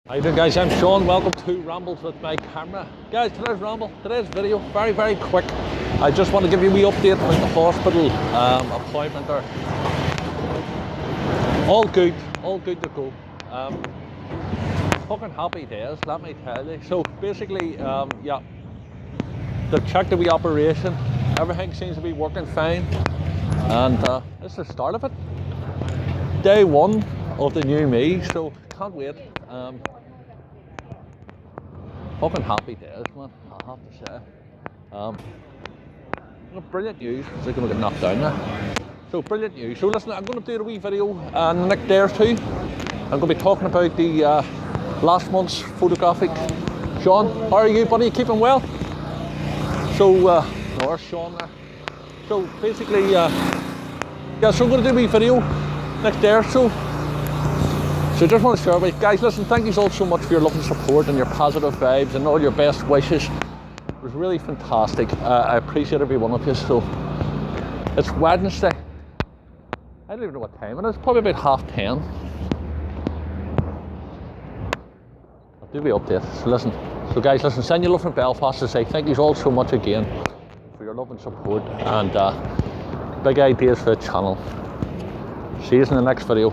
How you doing, guys? I'm Sean. Welcome to Rambles with my camera. Guys, today's video, very quick. I just want to give you a wee update about the hospital appointment there. All good to go. Fucking happy days, let me tell you. So basically, yeah, they've checked the wee operation. Everything seems to be working fine. And this is the start of it. Day one of the new me, so can't wait. Fucking happy days, man, I have to say. Brilliant news. They're going to get knocked down there. So brilliant news. So listen, I'm going to do a wee video in the next day or two. I'm going to be talking about the last month's photographic. Sean, how are you, buddy? Keeping well? So there's Sean there. So basically, yeah, so I'm going to do a wee video next day or so. So just want to share with you guys, listen, thank you all so much for your love and support and your positive vibes and all your best wishes. It was really fantastic. I appreciate every one of you. So it's Wednesday. I don't even know what time it is. Probably about 10:30. I'll do the update. So listen. So guys, listen, send your love from Belfast to say thank you all so much again for your love and support and big ideas for the channel. See you in the next video.